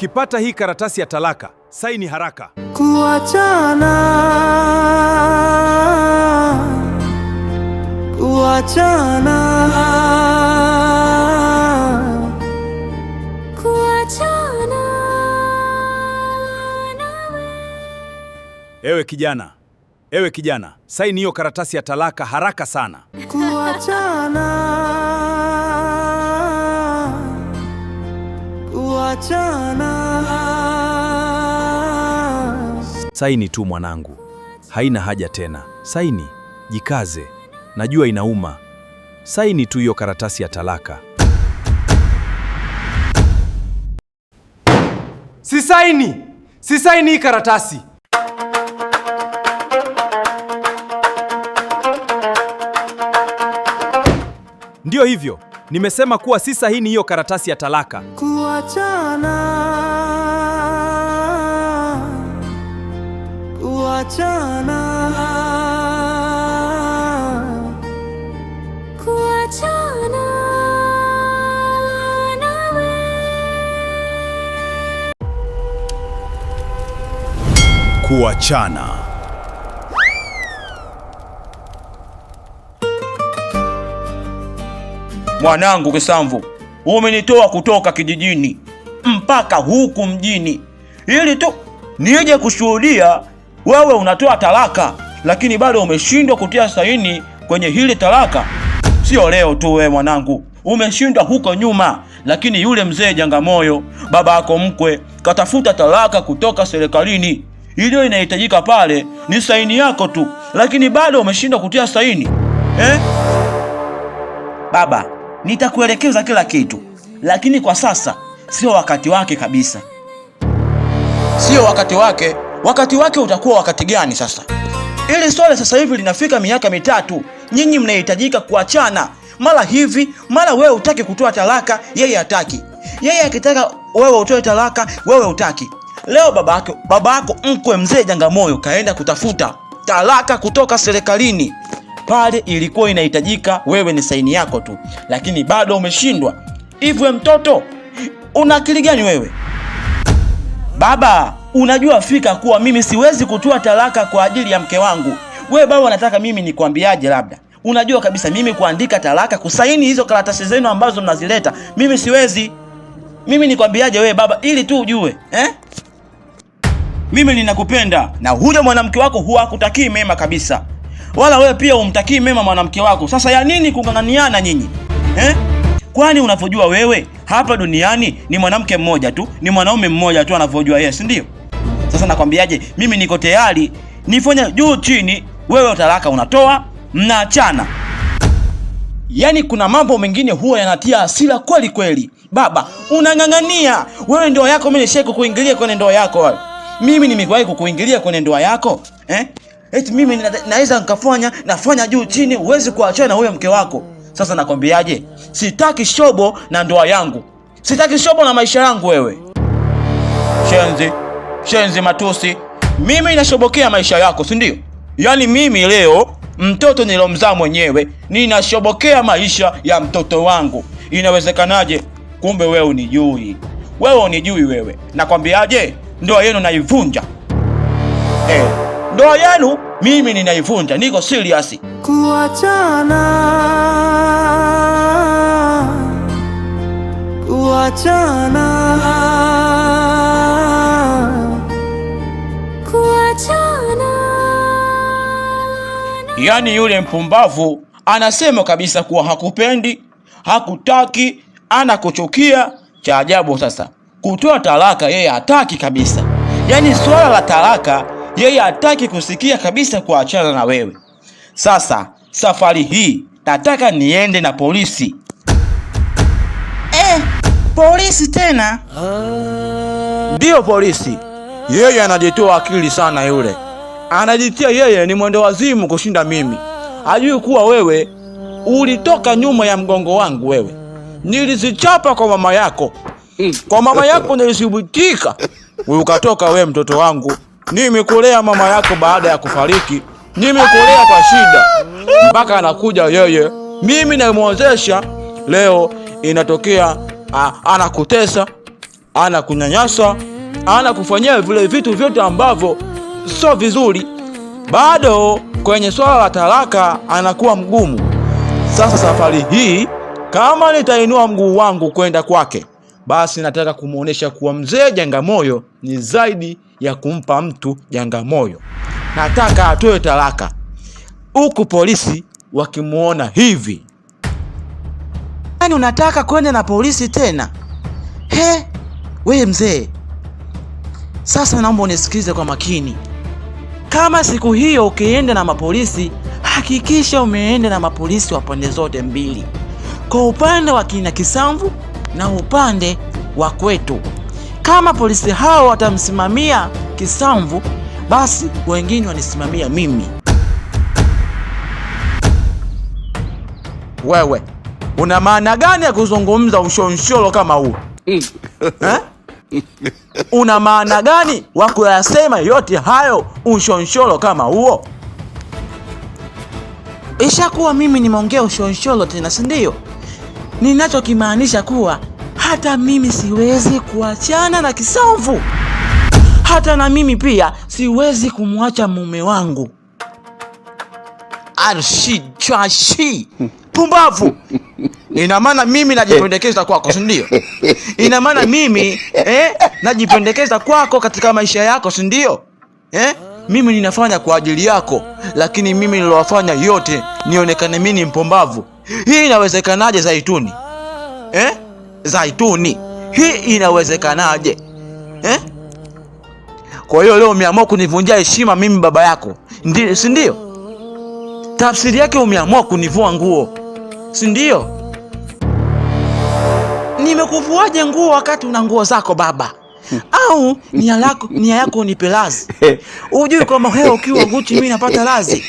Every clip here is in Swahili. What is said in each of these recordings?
Ukipata hii karatasi ya talaka, saini haraka. Kuachana, kuachana, kuachana nawe. Ewe kijana, saini hiyo karatasi ya talaka haraka sana. kuachana, kuachana. Saini tu mwanangu, haina haja tena. Saini, jikaze, najua inauma. Saini tu hiyo karatasi ya talaka. Sisaini hii karatasi. Ndiyo hivyo, nimesema kuwa si sahihi hiyo karatasi ya talaka. Kuachana, kuachana, Kuachana nawe. Kuachana. Mwanangu Kisamvu, umenitoa kutoka kijijini mpaka huku mjini ili tu nije kushuhudia wewe unatoa talaka, lakini bado umeshindwa kutia saini kwenye hili talaka. Sio leo tu wewe mwanangu, umeshindwa huko nyuma, lakini yule mzee Jangamoyo, baba yako mkwe, katafuta talaka kutoka serikalini. Ile inahitajika pale ni saini yako tu, lakini bado umeshindwa kutia saini. Baba, nitakuelekeza kila kitu, lakini kwa sasa sio wakati wake kabisa. Sio wakati wake. Wakati wake utakuwa wakati gani sasa? Ili swala sasa hivi linafika miaka 3. Nyinyi mnahitajika kuachana. Mara hivi, mara wewe utaki kutoa talaka, yeye hataki. Yeye akitaka wewe utoe talaka, wewe utaki. Leo baba yako mkwe mzee Jangamoyo kaenda kutafuta talaka kutoka serikalini. Pale ilikuwa inahitajika wewe ni saini yako tu, lakini bado umeshindwa. Hivyo mtoto, una akili gani wewe? Baba, unajua fika kuwa mimi siwezi kutoa talaka kwa ajili ya mke wangu. Wewe baba unataka mimi nikwambiaje labda? Unajua kabisa mimi kuandika talaka, kusaini hizo karatasi zenu ambazo mnazileta, mimi siwezi. Mimi nikwambiaje wewe baba ili tu ujue, Mimi ninakupenda na huyo mwanamke wako huwa hakutakii mema kabisa. Wala wewe pia umtakii mema mwanamke wako. Sasa ya nini kung'ang'aniana nyinyi? Kwani unavyojua wewe hapa duniani ni mwanamke mmoja tu, ni mwanaume mmoja tu anavyojua yeye, si ndio? Sasa nakwambiaje, mimi niko tayari nifanye juu chini, wewe talaka unatoa, mnaachana. Yaani kuna mambo mengine huwa yanatia hasira kweli kweli. Baba, unang'ang'ania. Wewe ndoa yako mimi nisheko kuingilia kwenye ndoa yako wewe. Mimi nimewahi kukuingilia kwenye ndoa yako? Eti mimi naweza nafanya juu chini uweze kuachana na huyo mke wako. Sasa nakwambiaje? Sitaki shobo na ndoa yangu. Sitaki shobo na maisha yangu wewe. Shenzi matusi. Mimi ninashobokea maisha yako, si ndio? Yaani mimi leo mtoto nilomzaa mwenyewe ninashobokea maisha ya mtoto wangu. Inawezekanaje? Kumbe wewe unijui. Wewe. Nakwambiaje? Ndoa yenu naivunja. Ndoa yenu mimi ninaivunja. Niko serious. Kuachana, kuachana, Kuachana. Yaani yule mpumbavu anasema kabisa kuwa hakupendi, hakutaki, anakuchukia. Cha ajabu sasa, kutoa talaka yeye hataki kabisa. Yaani swala la talaka yeye hataki kusikia kabisa kuachana na wewe. Sasa safari hii nataka niende na polisi. Polisi tena? Ndio polisi. Yeye anajitoa akili sana yule. Anajitia yeye ni mwendo wazimu kushinda mimi. Hajui kuwa wewe ulitoka nyuma ya mgongo wangu wewe. Nilizichapa kwa mama yako. Kwa mama yako nilisibutika. Ukatoka wewe mtoto wangu. Nimekulea mama yako baada ya kufariki. Nimekulea kwa shida. Mpaka anakuja yeye. Mimi namuozesha. Leo inatokea anakutesa. anakunyanyasa, anakufanyia vile vitu vyote ambavyo sio vizuri, bado kwenye swala la talaka anakuwa mgumu. Sasa safari hii kama nitainua mguu wangu kwenda kwake, basi nataka kumuonesha kuwa mzee Jangamoyo ni zaidi ya kumpa mtu Jangamoyo. Nataka atoe talaka, huku polisi wakimuona hivi. Yaani unataka kwenda na polisi tena? Wewe mzee, sasa naomba unisikilize kwa makini. Kama siku hiyo ukienda na mapolisi, hakikisha umeenda na mapolisi wa pande zote mbili, kwa upande wa kina Kisamvu na upande wa kwetu. Kama polisi hao watamsimamia Kisamvu, basi wengine wanisimamia mimi. Wewe una maana gani ya kuzungumza ushonsholo kama huu? Una maana gani wa kuyasema yote hayo ushonsholo kama huo? Ishakuwa mimi nimeongea ushonsholo tena, si ndio? Ninachokimaanisha kuwa hata mimi siwezi kuachana na Kisamvu. Hata na mimi pia siwezi kumwacha mume wangu. Chashi pumbavu. Ina maana mimi najipendekeza kwako, si ndio? Ina maana mimi najipendekeza kwako katika maisha yako, si ndio? Mimi ninafanya kwa ajili yako, lakini mimi nilowafanya yote nionekane mimi ni mpumbavu. Hii inawezekanaje Zaituni? Zaituni, hii inawezekanaje? Kwa hiyo leo umeamua kunivunjia heshima mimi baba yako, ndio, si ndio? Tafsiri yake umeamua kunivua nguo, si ndio? Nimekuvuaje nguo wakati una nguo zako baba? Au nia yako unipe lazi? Ujui kwamba wewe ukiwa Gucci mimi napata lazi?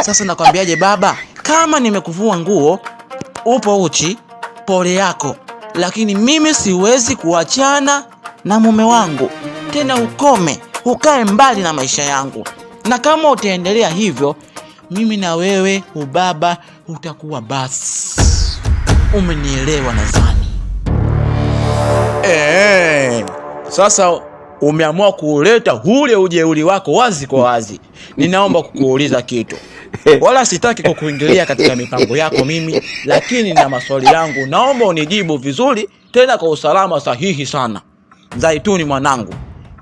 Sasa nakwambiaje baba, kama nimekuvua nguo upo uchi, pole yako, lakini mimi siwezi kuachana na mume wangu. Tena ukome, ukae mbali na maisha yangu. Na kama utaendelea hivyo, mimi na wewe ubaba utakuwa basi. Umenielewa nadhani? Sasa umeamua kuleta ule ujeuri wako wazi kwa wazi. Ninaomba kukuuliza kitu. Wala sitaki kukuingilia katika mipango yako mimi, lakini na maswali yangu naomba unijibu vizuri, tena kwa usalama sahihi sana. Zaituni mwanangu,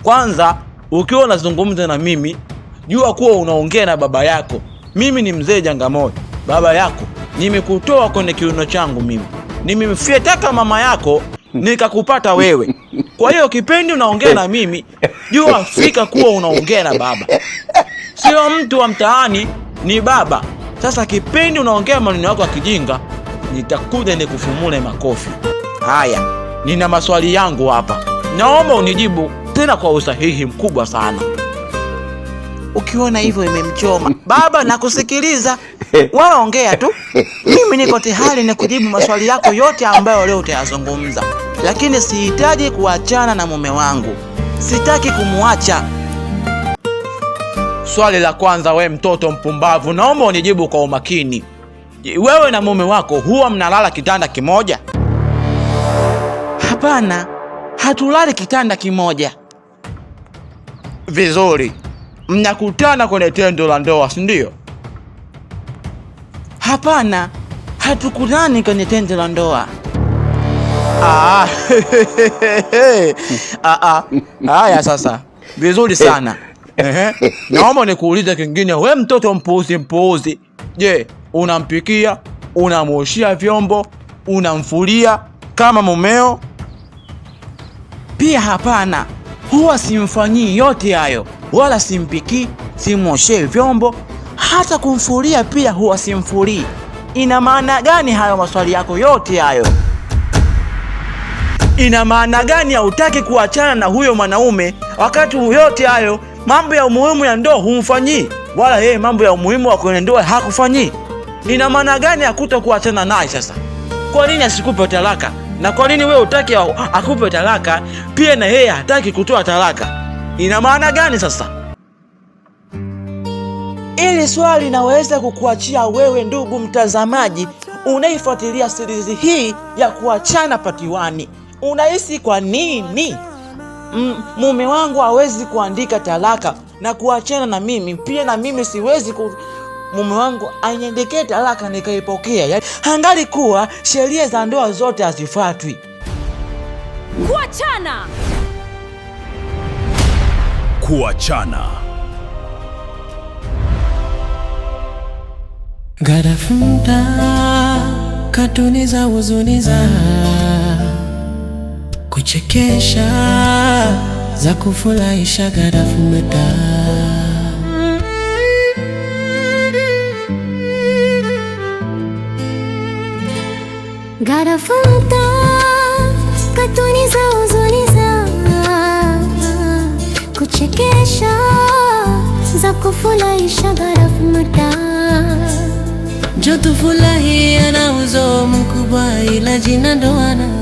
kwanza ukiwa unazungumza na mimi, jua kuwa unaongea na baba yako. Mimi ni mzee Jangamoyo, baba yako. Nimekutoa kwenye kiuno changu mimi. Nimemfiataka mama yako nikakupata wewe. Kwa hiyo kipendi unaongea na mimi, jua fika kuwa unaongea na baba. Sio mtu wa mtaani, ni baba. Sasa kipendi unaongea maneno yako ya kijinga, nitakuja nikufumule makofi. Haya, nina maswali yangu hapa. Naomba unijibu tena kwa usahihi mkubwa sana. Ukiona hivyo imemchoma baba, nakusikiliza. Wala ongea tu. Mimi niko tayari na kujibu maswali yako yote ambayo leo utayazungumza. Lakini sihitaji kuachana na mume wangu. Sitaki kumuacha. Swali la kwanza, we mtoto mpumbavu, naomba unijibu kwa umakini. Wewe na mume wako huwa mnalala kitanda kimoja? Hapana, hatulali kitanda kimoja. Vizuri. Mnakutana kwenye tendo la ndoa, si ndio? Hapana, hatukutani kwenye tendo la ndoa. Haya sasa, vizuri sana. Naomba nikuulize kingine, we mtoto mpuuzi. Je, unampikia, unamuoshia vyombo, unamfulia kama mumeo? Pia hapana, huwa simfanyii yote hayo. Wala simpiki, simuoshee vyombo, hata kumfulia pia huwa simfulii. Ina maana gani hayo maswali yako yote hayo? Ina maana gani hautaki kuachana na huyo mwanaume wakati yote hayo mambo ya umuhimu ya ndoa humfanyii, wala yeye mambo ya umuhimu wa kwenye ndoa hakufanyii? Ina maana gani hakuto kuachana naye sasa? Kwa nini asikupe talaka? Na kwa nini wewe utaki akupe talaka pia na yeye hataki kutoa talaka? Ina maana gani sasa? Ili swali naweza kukuachia wewe ndugu mtazamaji unaifuatilia series hii ya Kuachana Part 1. Unahisi kwa nini mume wangu hawezi kuandika talaka na kuachana na mimi? Pia na mimi siwezi mume wangu aniandikie talaka nikaipokea. Yaani angali kuwa sheria za ndoa zote hazifuatwi. Kuachana. Kuachana. Garafuta katuni za huzuni za kuchekesha za kufurahisha. Garafuta Garafuta katuni za huzuni za kuchekesha za kufurahisha. Garafuta jo tufurahie na uzo mkubwa ila jina ndoana.